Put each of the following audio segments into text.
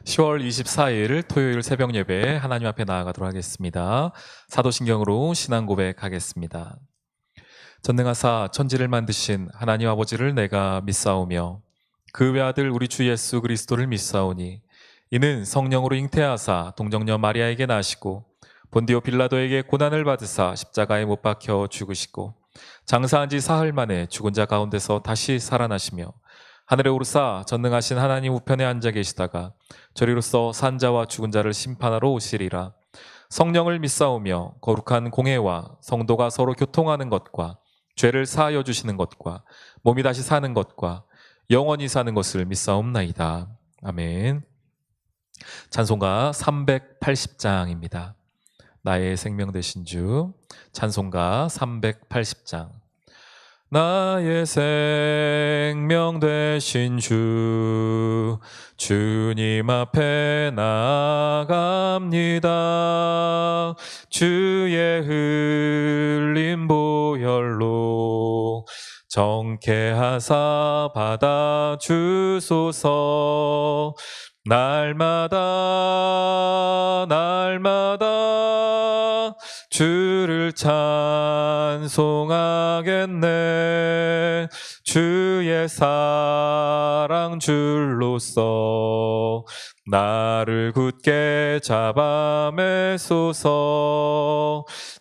10월 24일 토요일 새벽 예배 하나님 앞에 나아가도록 하겠습니다. 사도신경으로 신앙 고백하겠습니다. 전능하사 천지를 만드신 하나님 아버지를 내가 믿사오며 그 외아들 우리 주 예수 그리스도를 믿사오니 이는 성령으로 잉태하사 동정녀 마리아에게 나시고 본디오 빌라도에게 고난을 받으사 십자가에 못 박혀 죽으시고 장사한 지 사흘 만에 죽은 자 가운데서 다시 살아나시며 하늘에 오르사 전능하신 하나님 우편에 앉아 계시다가 저리로서 산자와 죽은 자를 심판하러 오시리라. 성령을 믿사오며 거룩한 공회와 성도가 서로 교통하는 것과 죄를 사하여 주시는 것과 몸이 다시 사는 것과 영원히 사는 것을 믿사옵나이다. 아멘. 찬송가 380장입니다. 나의 생명 되신 주. 찬송가 380장. 나의 생명 되신 주, 주님 앞에 나아갑니다. 주의 흘린 보혈로 정케하사 받아주소서. 날마다 주를 찬송하겠네. 주의 사랑 줄로서 나를 굳게 잡아매소서.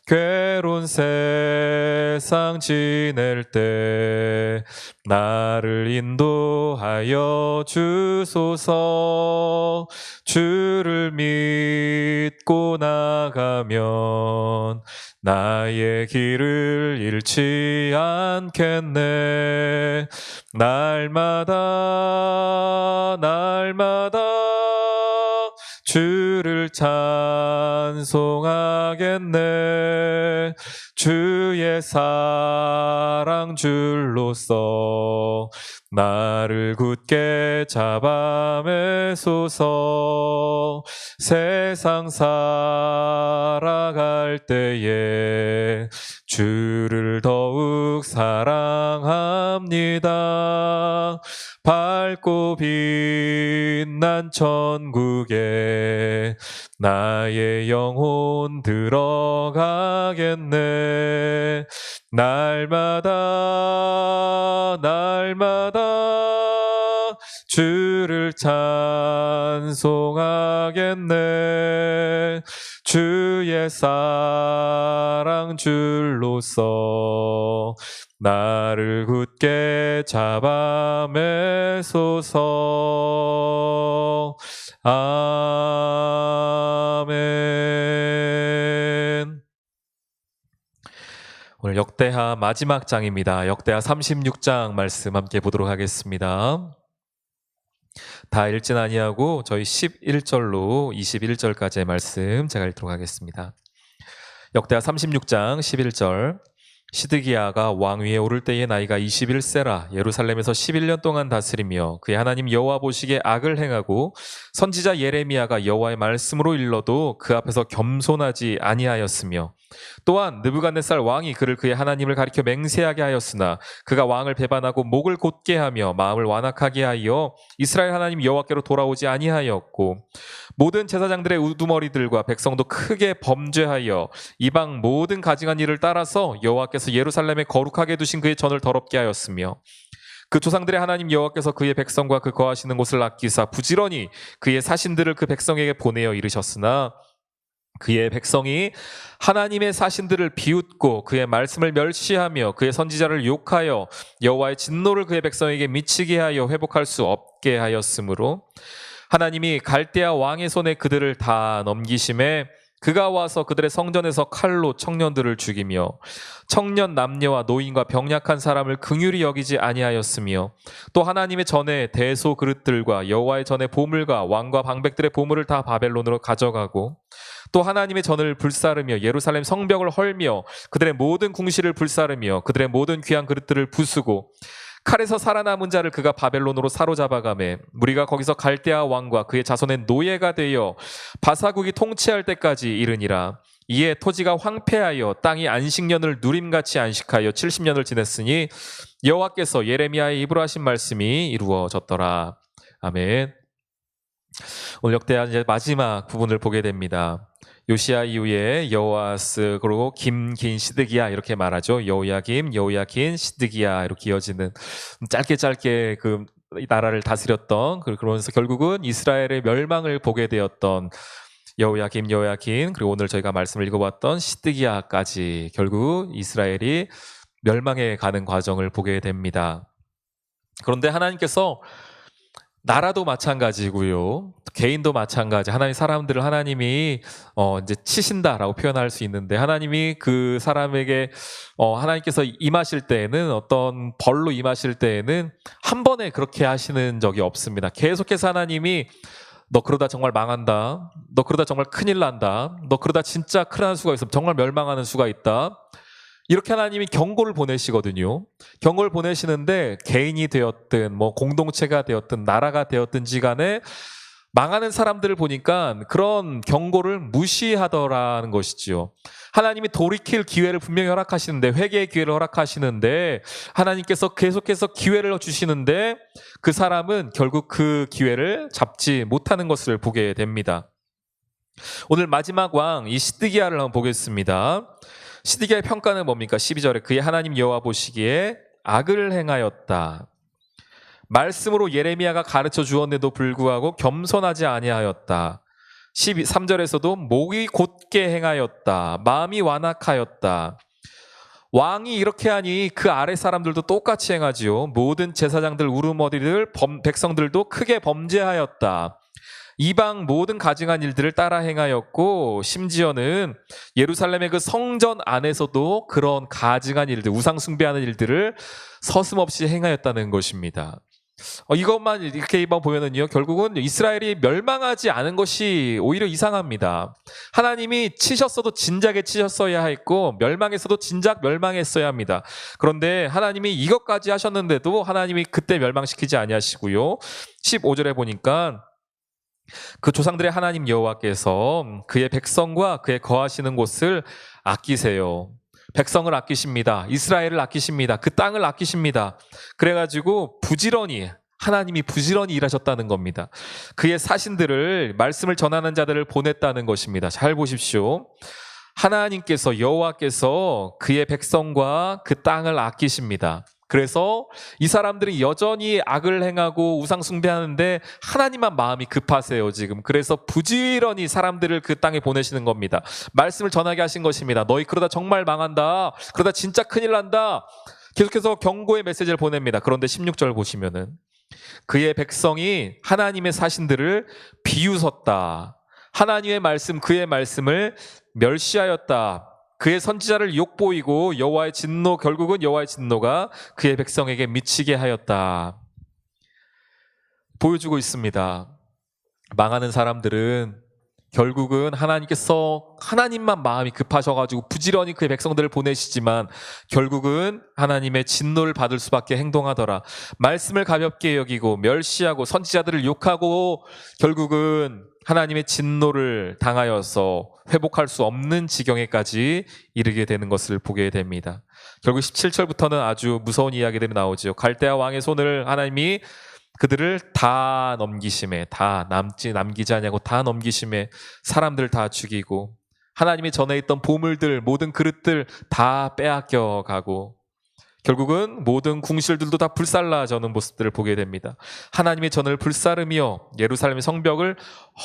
괴로운 세상 지낼 때 나를 인도하여 주소서. 주를 믿고 나가면 나의 길을 잃지 않겠네. 날마다 주를 찬송하겠네. 주의 사랑 줄로서 나를 굳게 잡아매소서. 세상 살아갈 때에 주를 더욱 사랑합니다. 밝고 빛난 천국에 나의 영혼 들어가겠네. 날마다 주를 찬송하겠네. 주의 사랑 줄로서 나를 굳게 잡아매소서. 아멘. 오늘 역대하 마지막 장입니다. 역대하 36장 말씀 함께 보도록 하겠습니다. 다 읽진 아니하고 저희 11절로 21절까지의 말씀 제가 읽도록 하겠습니다. 역대하 36장 11절. 시드기야가 왕위에 오를 때의 나이가 21세라. 예루살렘에서 11년 동안 다스리며 그의 하나님 여호와 보시기에 악을 행하고 선지자 예레미야가 여호와의 말씀으로 일러도 그 앞에서 겸손하지 아니하였으며 또한 느부갓네살 왕이 그를 그의 하나님을 가리켜 맹세하게 하였으나 그가 왕을 배반하고 목을 곧게 하며 마음을 완악하게 하여 이스라엘 하나님 여호와께로 돌아오지 아니하였고 모든 제사장들의 우두머리들과 백성도 크게 범죄하여 이방 모든 가증한 일을 따라서 여호와께서 예루살렘에 거룩하게 두신 그의 전을 더럽게 하였으며 그 조상들의 하나님 여호와께서 그의 백성과 그 거하시는 곳을 아끼사 부지런히 그의 사신들을 그 백성에게 보내어 이르셨으나 그의 백성이 하나님의 사신들을 비웃고 그의 말씀을 멸시하며 그의 선지자를 욕하여 여호와의 진노를 그의 백성에게 미치게 하여 회복할 수 없게 하였으므로 하나님이 갈대아 왕의 손에 그들을 다 넘기심에 그가 와서 그들의 성전에서 칼로 청년들을 죽이며 청년 남녀와 노인과 병약한 사람을 긍휼히 여기지 아니하였으며 또 하나님의 전에 대소 그릇들과 여호와의 전에 보물과 왕과 방백들의 보물을 다 바벨론으로 가져가고 또 하나님의 전을 불사르며 예루살렘 성벽을 헐며 그들의 모든 궁실을 불사르며 그들의 모든 귀한 그릇들을 부수고 칼에서 살아남은 자를 그가 바벨론으로 사로잡아가매 무리가 거기서 갈대아 왕과 그의 자손의 노예가 되어 바사국이 통치할 때까지 이르니라. 이에 토지가 황폐하여 땅이 안식년을 누림같이 안식하여 70년을 지냈으니 여호와께서 예레미야의 입으로 하신 말씀이 이루어졌더라. 아멘. 오늘 역대하 이제 마지막 부분을 보게 됩니다. 요시야 이후에 여호아스 그리고 김긴 시드기야 이렇게 말하죠. 여호야김, 여호야긴, 시드기야 이렇게 이어지는 짧게 그 나라를 다스렸던 그러면서 결국은 이스라엘의 멸망을 보게 되었던 여호야김, 여호야긴 그리고 오늘 저희가 말씀을 읽어봤던 시드기야까지 결국 이스라엘이 멸망해 가는 과정을 보게 됩니다. 그런데 하나님께서 나라도 마찬가지고요. 개인도 마찬가지. 하나님 사람들을 하나님이 이제 치신다라고 표현할 수 있는데 하나님이 그 사람에게 하나님께서 임하실 때에는 어떤 벌로 임하실 때에는 한 번에 그렇게 하시는 적이 없습니다. 계속해서 하나님이 너 그러다 정말 망한다. 너 그러다 정말 큰일 난다. 너 그러다 진짜 큰일 날 수가 있어. 정말 멸망하는 수가 있다. 이렇게 하나님이 경고를 보내시거든요. 경고를 보내시는데 개인이 되었든 뭐 공동체가 되었든 나라가 되었든지 간에 망하는 사람들을 보니까 그런 경고를 무시하더라는 것이지요. 하나님이 돌이킬 기회를 분명히 허락하시는데 회개의 기회를 허락하시는데 하나님께서 계속해서 기회를 주시는데 그 사람은 결국 그 기회를 잡지 못하는 것을 보게 됩니다. 오늘 마지막 왕 이 시드기야를 한번 보겠습니다. 시드기야의 평가는 뭡니까? 12절에 그의 하나님 여호와 보시기에 악을 행하였다. 말씀으로 예레미야가 가르쳐 주었는데도 불구하고 겸손하지 아니하였다. 13절에서도 목이 곧게 행하였다. 마음이 완악하였다. 왕이 이렇게 하니 그 아래 사람들도 똑같이 행하지요. 모든 제사장들 우르머리들 백성들도 크게 범죄하였다. 이방 모든 가증한 일들을 따라 행하였고 심지어는 예루살렘의 그 성전 안에서도 그런 가증한 일들, 우상 숭배하는 일들을 서슴없이 행하였다는 것입니다. 이것만 이렇게 보면은요, 결국은 이스라엘이 멸망하지 않은 것이 오히려 이상합니다. 하나님이 치셨어도 진작에 치셨어야 했고 멸망했어도 진작 멸망했어야 합니다. 그런데 하나님이 이것까지 하셨는데도 하나님이 그때 멸망시키지 아니하시고요. 15절에 보니까 그 조상들의 하나님 여호와께서 그의 백성과 그의 거하시는 곳을 아끼세요. 백성을 아끼십니다. 이스라엘을 아끼십니다. 그 땅을 아끼십니다. 그래가지고 하나님이 부지런히 일하셨다는 겁니다. 그의 사신들을 말씀을 전하는 자들을 보냈다는 것입니다. 잘 보십시오. 하나님께서 여호와께서 그의 백성과 그 땅을 아끼십니다. 그래서 이 사람들이 여전히 악을 행하고 우상 숭배하는데 하나님만 마음이 급하세요 지금. 그래서 부지런히 사람들을 그 땅에 보내시는 겁니다. 말씀을 전하게 하신 것입니다. 너희 그러다 정말 망한다. 그러다 진짜 큰일 난다. 계속해서 경고의 메시지를 보냅니다. 그런데 16절 보시면은 그의 백성이 하나님의 사신들을 비웃었다. 하나님의 말씀 그의 말씀을 멸시하였다. 그의 선지자를 욕보이고 여호와의 진노 결국은 여호와의 진노가 그의 백성에게 미치게 하였다. 보여주고 있습니다. 망하는 사람들은 결국은 하나님께서 하나님만 마음이 급하셔가지고 부지런히 그의 백성들을 보내시지만 결국은 하나님의 진노를 받을 수밖에 행동하더라. 말씀을 가볍게 여기고 멸시하고 선지자들을 욕하고 결국은 하나님의 진노를 당하여서 회복할 수 없는 지경에까지 이르게 되는 것을 보게 됩니다. 결국 17절부터는 아주 무서운 이야기들이 나오죠. 갈대아 왕의 손을 하나님이 그들을 다 넘기심에 다 남기지 아니하고 다 넘기심에 사람들 다 죽이고 하나님이 전에 있던 보물들 모든 그릇들 다 빼앗겨 가고 결국은 모든 궁실들도 다 불살라져는 모습들을 보게 됩니다. 하나님의 전을 불사르며 예루살렘의 성벽을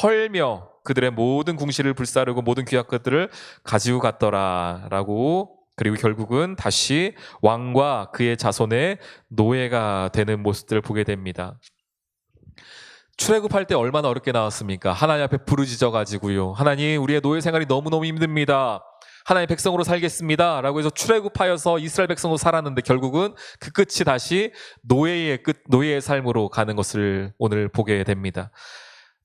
헐며 그들의 모든 궁실을 불사르고 모든 귀한 것들을 가지고 갔더라라고 그리고 결국은 다시 왕과 그의 자손의 노예가 되는 모습들을 보게 됩니다. 출애굽할 때 얼마나 어렵게 나왔습니까? 하나님 앞에 부르짖어 가지고요. 하나님 우리의 노예 생활이 너무너무 힘듭니다. 하나님의 백성으로 살겠습니다. 라고 해서 출애굽하여서 이스라엘 백성으로 살았는데 결국은 그 끝이 다시 노예의 삶으로 가는 것을 오늘 보게 됩니다.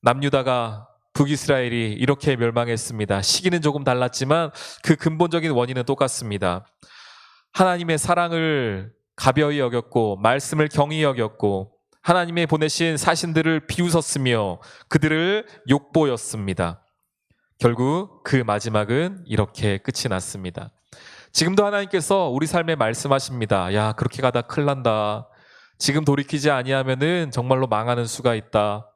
남유다가 북이스라엘이 이렇게 멸망했습니다. 시기는 조금 달랐지만 그 근본적인 원인은 똑같습니다. 하나님의 사랑을 가벼이 여겼고 말씀을 경히 여겼고 하나님의 보내신 사신들을 비웃었으며 그들을 욕보였습니다. 결국 그 마지막은 이렇게 끝이 났습니다. 지금도 하나님께서 우리 삶에 말씀하십니다. 야, 그렇게 가다 큰일 난다. 지금 돌이키지 아니하면은 정말로 망하는 수가 있다.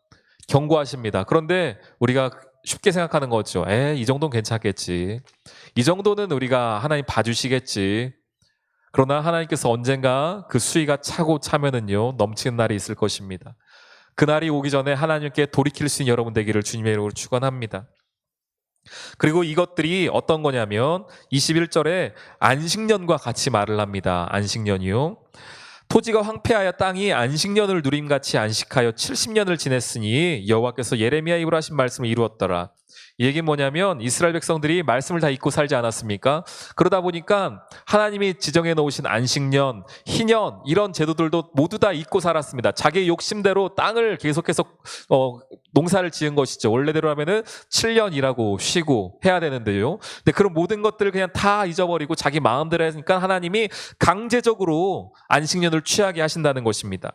경고하십니다. 그런데 우리가 쉽게 생각하는 거죠. 이 정도는 괜찮겠지. 이 정도는 우리가 하나님 봐주시겠지. 그러나 하나님께서 언젠가 그 수위가 차고 차면은요, 넘치는 날이 있을 것입니다. 그날이 오기 전에 하나님께 돌이킬 수 있는 여러분 되기를 주님의 이름으로 축원합니다. 그리고 이것들이 어떤 거냐면 21절에 안식년과 같이 말을 합니다. 안식년이요. 토지가 황폐하여 땅이 안식년을 누림같이 안식하여 70년을 지냈으니 여호와께서 예레미야 입으로 하신 말씀을 이루었더라. 이 얘기는 뭐냐면 이스라엘 백성들이 말씀을 다 잊고 살지 않았습니까? 그러다 보니까 하나님이 지정해 놓으신 안식년, 희년 이런 제도들도 모두 다 잊고 살았습니다. 자기 욕심대로 땅을 계속해서 농사를 지은 것이죠. 원래대로 하면은 7년 일하고 쉬고 해야 되는데요. 근데 그런 모든 것들을 그냥 다 잊어버리고 자기 마음대로 하니까 하나님이 강제적으로 안식년을 취하게 하신다는 것입니다.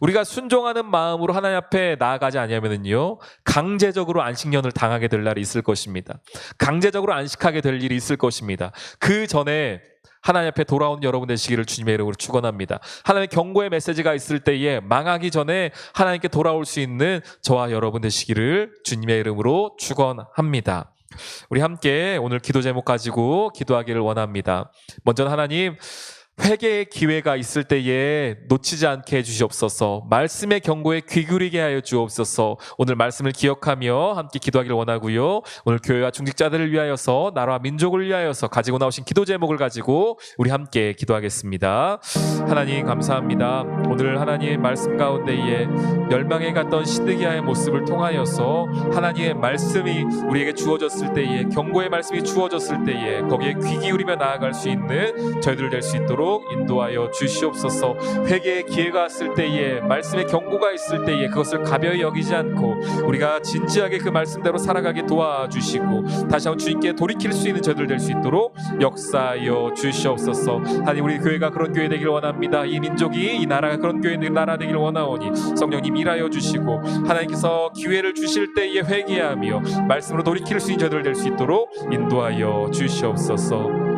우리가 순종하는 마음으로 하나님 앞에 나아가지 아니하면은요, 강제적으로 안식년을 당하게 될 날이 있을 것입니다. 강제적으로 안식하게 될 일이 있을 것입니다. 그 전에 하나님 앞에 돌아온 여러분 되시기를 주님의 이름으로 축원합니다. 하나님의 경고의 메시지가 있을 때에 망하기 전에 하나님께 돌아올 수 있는 저와 여러분 되시기를 주님의 이름으로 축원합니다. 우리 함께 오늘 기도 제목 가지고 기도하기를 원합니다. 먼저 하나님, 회개의 기회가 있을 때에 놓치지 않게 해주시옵소서. 말씀의 경고에 귀 기울이게 하여 주옵소서. 오늘 말씀을 기억하며 함께 기도하기를 원하고요. 오늘 교회와 중직자들을 위하여서, 나라와 민족을 위하여서 가지고 나오신 기도 제목을 가지고 우리 함께 기도하겠습니다. 하나님 감사합니다. 오늘 하나님 말씀 가운데에 멸망에 갔던 시드기야의 모습을 통하여서 하나님의 말씀이 우리에게 주어졌을 때에, 경고의 말씀이 주어졌을 때에 거기에 귀 기울이며 나아갈 수 있는 저희들 될 수 있도록 인도하여 주시옵소서. 회개의 기회가 왔을 때에, 말씀의 경고가 있을 때에 그것을 가벼이 여기지 않고 우리가 진지하게 그 말씀대로 살아가게 도와주시고 다시 한번 주님께 돌이킬 수 있는 저희들 될 수 있도록 역사하여 주시옵소서. 하나님, 우리 교회가 그런 교회 되기를 원합니다. 이 민족이, 이 나라가 그런 교회 나라 되기를 원하오니 성령님 일하여 주시고 하나님께서 기회를 주실 때에 회개하며 말씀으로 돌이킬 수 있는 저희들 될 수 있도록 인도하여 주시옵소서.